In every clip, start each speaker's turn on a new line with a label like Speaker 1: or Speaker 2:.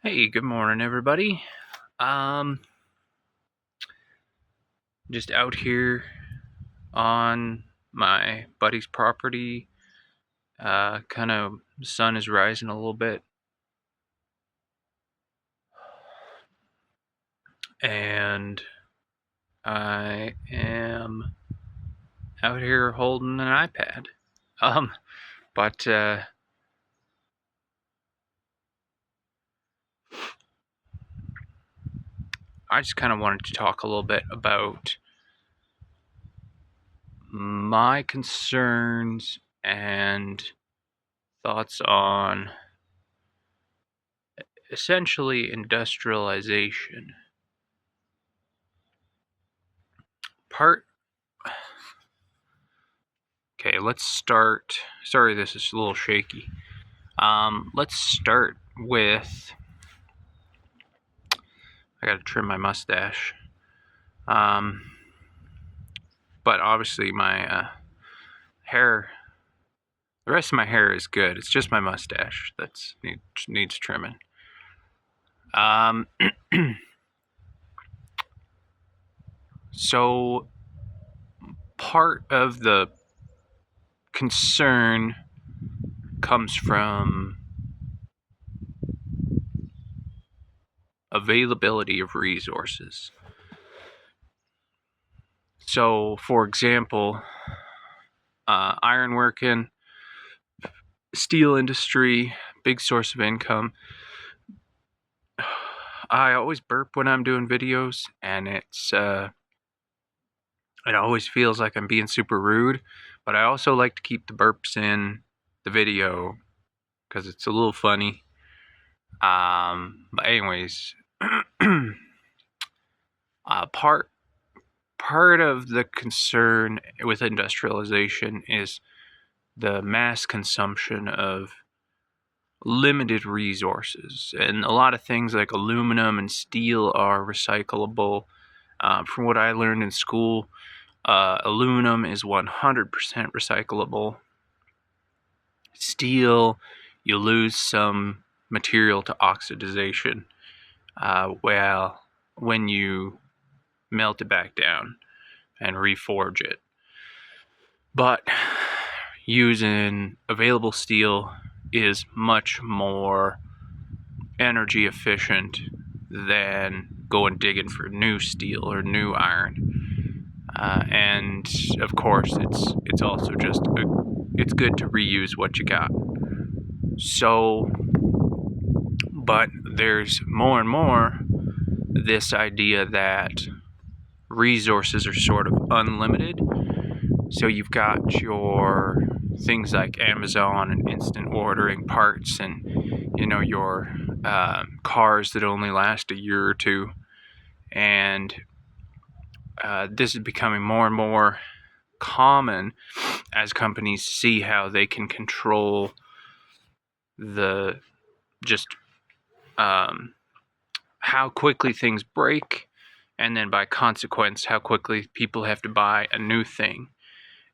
Speaker 1: Hey, good morning, everybody. Um, just out here on my buddy's property. Kind of sun is rising a little bit, and I am out here holding an iPad. Um, but I just kind of wanted to talk a little bit about my concerns and thoughts on essentially industrialization. Part Okay, let's start. Sorry, this is a little shaky. Let's start with. I gotta trim my mustache. Um, but obviously, my hair. The rest of my hair is good. It's just my mustache that needs trimming. Um, so part of the concern comes from availability of resources. So, for example, ironworking, steel industry, big source of income. I always burp when I'm doing videos, and it always feels like I'm being super rude, but I also like to keep the burps in the video because it's a little funny. But anyways, part of the concern with industrialization is the mass consumption of limited resources, and a lot of things like aluminum and steel are recyclable. From what I learned in school, aluminum is 100% recyclable. Steel, you lose some material to oxidization, well, when you melt it back down and reforge it. But using available steel is much more energy efficient than going digging for new steel or new iron. And of course, it's also just it's good to reuse what you got. So, but there's more and more this idea that resources are sort of unlimited. So you've got your things like Amazon and instant ordering parts, and your cars that only last a year or two, and this is becoming more and more common as companies see how they can control the just how quickly things break, and then by consequence how quickly people have to buy a new thing.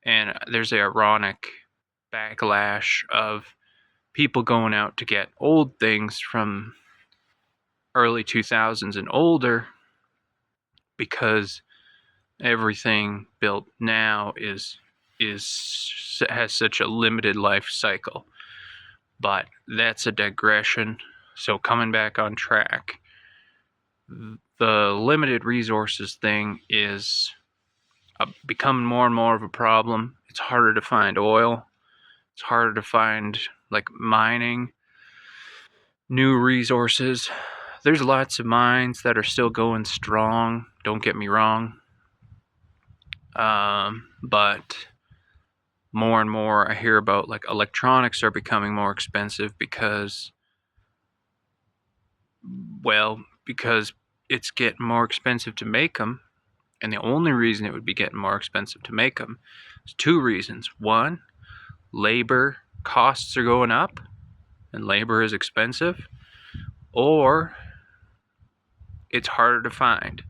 Speaker 1: And there's the ironic backlash of people going out to get old things from early 2000s and older because everything built now has such a limited life cycle. But that's a digression. So coming back on track, the limited resources thing is becoming more and more of a problem. It's harder to find oil. It's harder to find like mining new resources. There's lots of mines that are still going strong. Don't get me wrong. But more and more I hear about like electronics are becoming more expensive because it's getting more expensive to make them. And the only reason it would be getting more expensive to make them is two reasons. One, labor costs are going up and labor is expensive, or it's harder to find.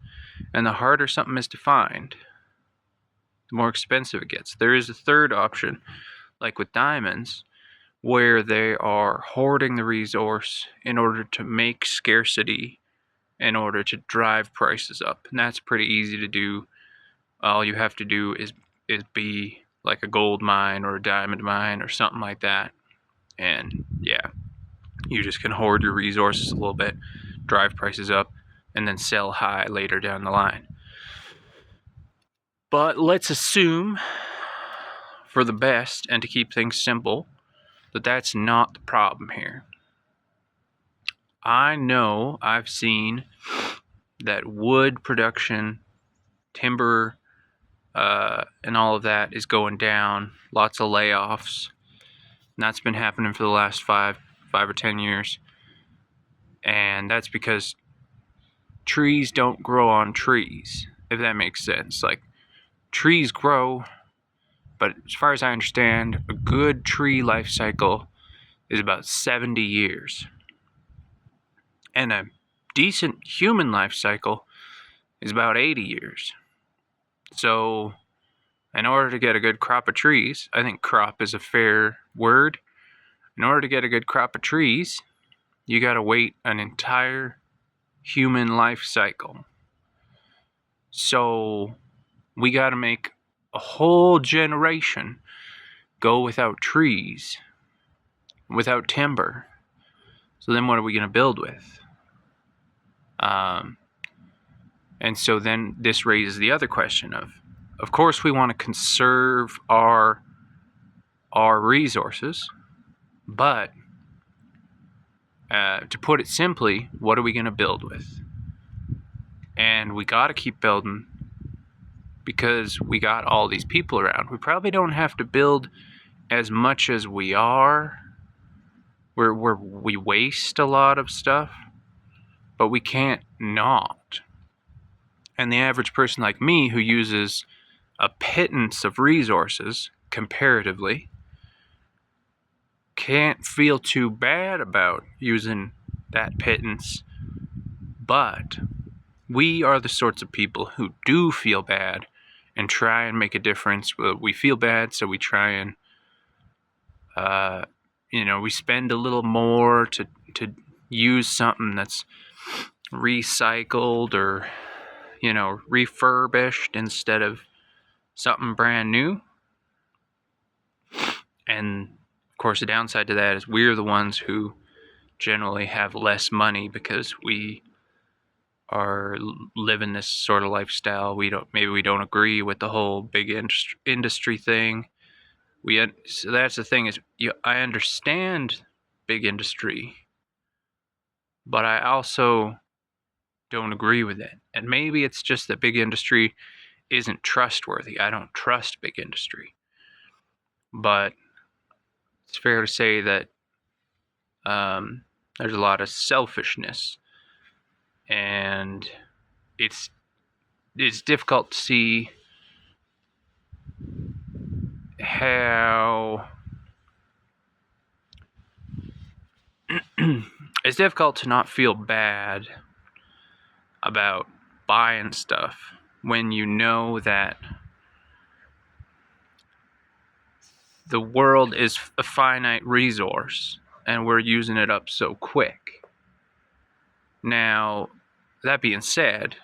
Speaker 1: And the harder something is to find, the more expensive it gets. There is a third option, like with diamonds, where they are hoarding the resource in order to make scarcity, in order to drive prices up. And that's pretty easy to do. All you have to do is be like a gold mine or a diamond mine or something like that. And yeah, you just can hoard your resources a little bit, drive prices up, and then sell high later down the line. But let's assume, for the best and to keep things simple, that that's not the problem here. I know I've seen that wood production, timber, and all of that is going down. Lots of layoffs. And that's been happening for the last five or 10 years. And that's because trees don't grow on trees, if that makes sense. Like, trees grow, but as far as I understand, a good tree life cycle is about 70 years. And a decent human life cycle is about 80 years. So, in order to get a good crop of trees, I think crop is a fair word. In order to get a good crop of trees, you gotta wait an entire human life cycle. So, we gotta make a whole generation go without trees, without timber. So then what are we gonna build with? And so then this raises the other question of course we want to conserve our resources, but to put it simply, what are we going to build with? And we got to keep building because we got all these people around. We probably don't have to build as much as we are. We waste a lot of stuff, but we can't not. And the average person like me who uses a pittance of resources comparatively can't feel too bad about using that pittance, but we are the sorts of people who do feel bad and try and make a difference. We feel bad, so we try and we spend a little more to use something that's recycled or refurbished instead of something brand new. And of course the downside to that is we're the ones who generally have less money because we are living this sort of lifestyle. Maybe we don't agree with the whole big industry thing. So that's the thing is, I understand big industry, but I also don't agree with it. And maybe it's just that big industry isn't trustworthy. I don't trust big industry. But it's fair to say that there's a lot of selfishness, and it's difficult to see how it's difficult to not feel bad about buying stuff when you know that the world is a finite resource and we're using it up so quick. Now, that being said,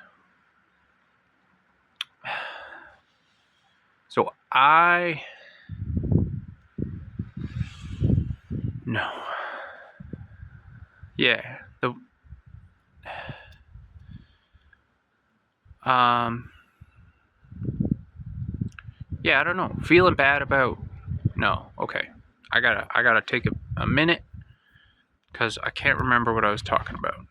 Speaker 1: so no. Yeah. Yeah, I don't know. Feeling bad about, no. Okay. I gotta take a minute because I can't remember what I was talking about.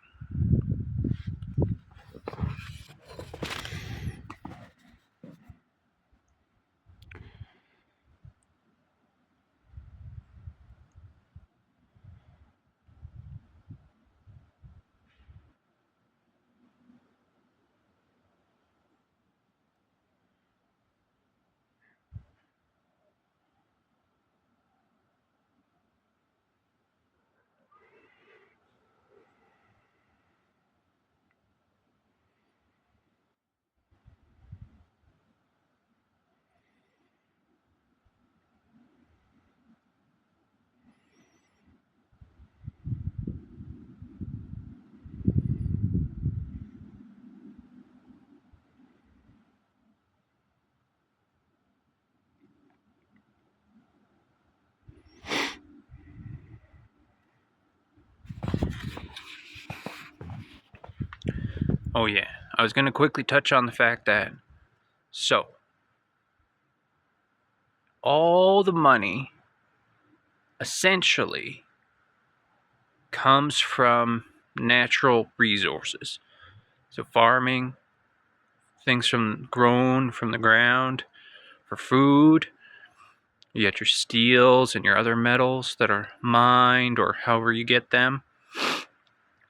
Speaker 1: Oh yeah, I was going to quickly touch on the fact that, so, all the money essentially comes from natural resources. So farming, things grown from the ground for food. You get your steels and your other metals that are mined or however you get them.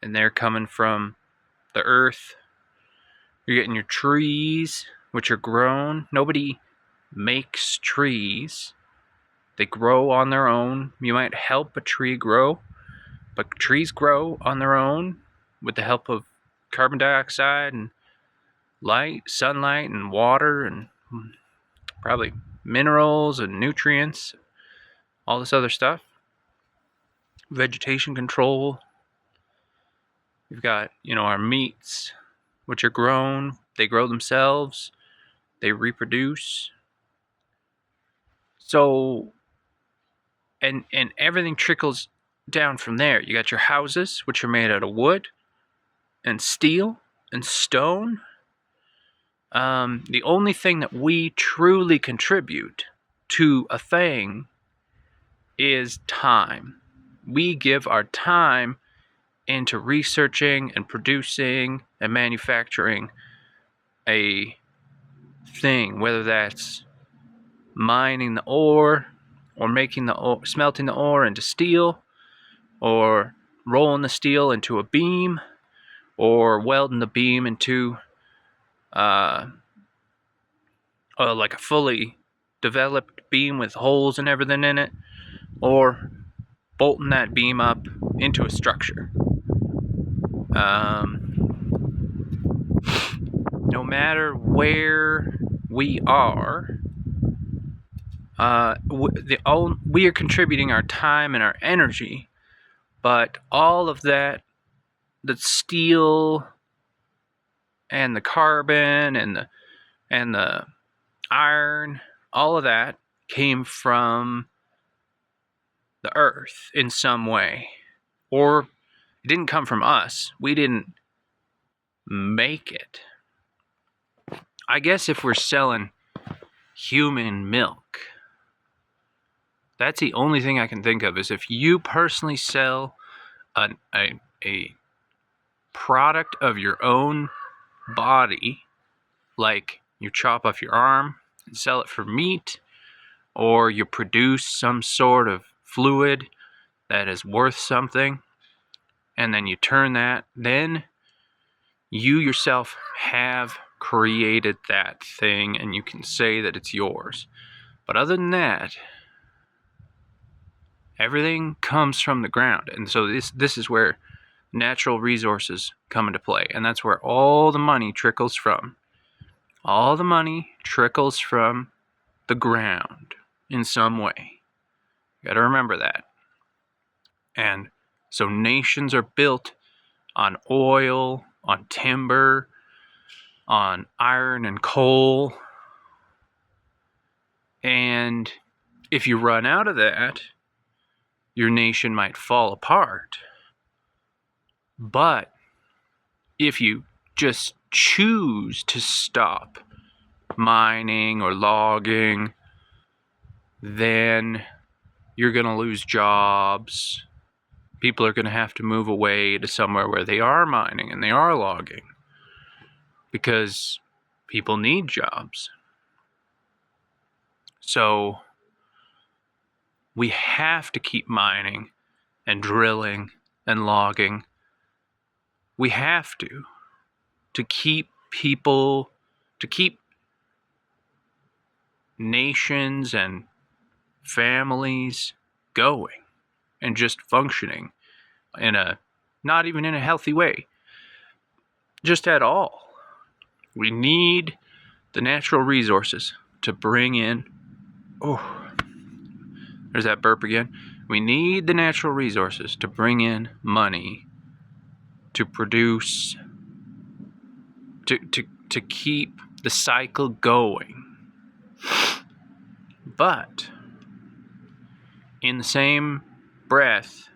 Speaker 1: And they're coming from the earth. You're getting your trees, which are grown. Nobody makes trees. They grow on their own. You might help a tree grow, but trees grow on their own with the help of carbon dioxide and light, sunlight, and water, and probably minerals and nutrients, all this other stuff. Vegetation control. We've got, our meats, which are grown. They grow themselves. They reproduce. So, and everything trickles down from there. You got your houses, which are made out of wood and steel and stone. The only thing that we truly contribute to a thing is time. We give our time into researching and producing and manufacturing a thing, whether that's mining the ore or making the ore, smelting the ore into steel, or rolling the steel into a beam, or welding the beam into like a fully developed beam with holes and everything in it, or bolting that beam up into a structure. No matter where we are, we are contributing our time and our energy, but all of that, the steel and the carbon and the iron, all of that came from the earth in some way, or it didn't come from us. We didn't make it. I guess if we're selling human milk, that's the only thing I can think of, is if you personally sell a product of your own body, like you chop off your arm and sell it for meat, or you produce some sort of fluid that is worth something, and then you turn that, then you yourself have created that thing and you can say that it's yours. But other than that, everything comes from the ground. And so this is where natural resources come into play, and that's where all the money trickles from. All the money trickles from the ground in some way. You gotta remember that. And so nations are built on oil, on timber, on iron and coal. And if you run out of that, your nation might fall apart. But if you just choose to stop mining or logging, then you're going to lose jobs. People are going to have to move away to somewhere where they are mining and they are logging, because people need jobs. So we have to keep mining and drilling and logging. We have to keep people, to keep nations and families going and just functioning not even in a healthy way, just at all. We need the natural resources to bring in, there's that burp again. We need the natural resources to bring in money to produce, to keep the cycle going. But in the same breath,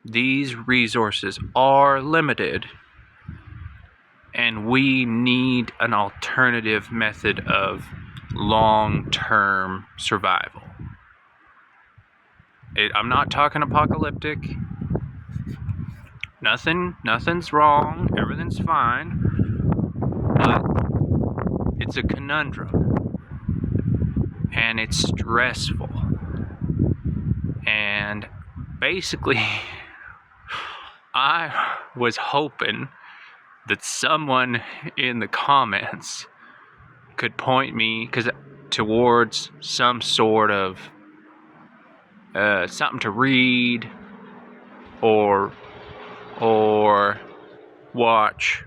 Speaker 1: these resources are limited And we need an alternative method of long-term survival. I'm not talking apocalyptic. Nothing's wrong. Everything's fine. But it's a conundrum. And it's stressful. And basically, I was hoping that someone in the comments could point me towards some sort of something to read or watch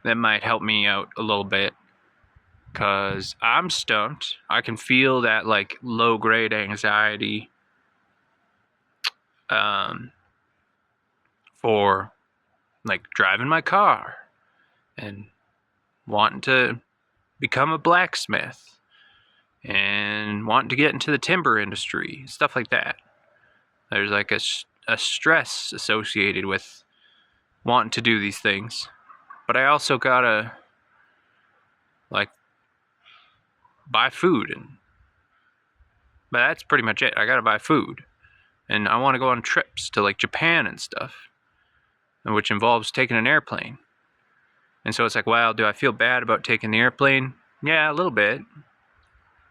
Speaker 1: that might help me out a little bit, because I'm stumped. I can feel that like low grade anxiety for like driving my car and wanting to become a blacksmith and wanting to get into the timber industry, stuff like that. There's like a stress associated with wanting to do these things. But I also gotta like buy food, but that's pretty much it. I gotta buy food. And I want to go on trips to like Japan and stuff, which involves taking an airplane. And so it's like, wow, do I feel bad about taking the airplane? Yeah, a little bit.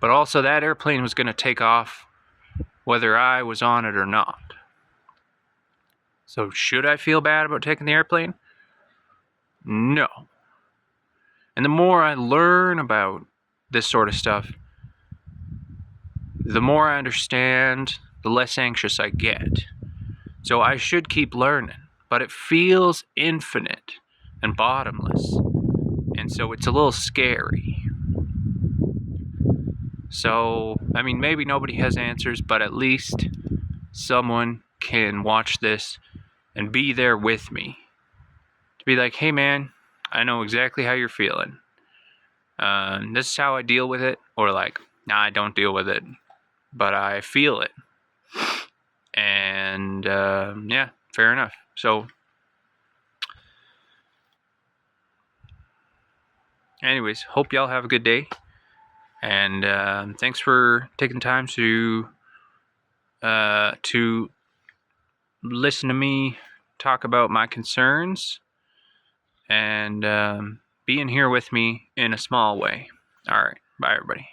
Speaker 1: But also that airplane was going to take off whether I was on it or not. So should I feel bad about taking the airplane? No. And the more I learn about this sort of stuff, the more I understand, the less anxious I get. So I should keep learning, but it feels infinite and bottomless. And so it's a little scary. So, I mean, maybe nobody has answers, but at least someone can watch this and be there with me. To be like, hey man, I know exactly how you're feeling. This is how I deal with it. Or like, nah, I don't deal with it, but I feel it. And yeah, fair enough. So anyways, hope y'all have a good day. And thanks for taking time to listen to me talk about my concerns and being here with me in a small way. All right. Bye, everybody.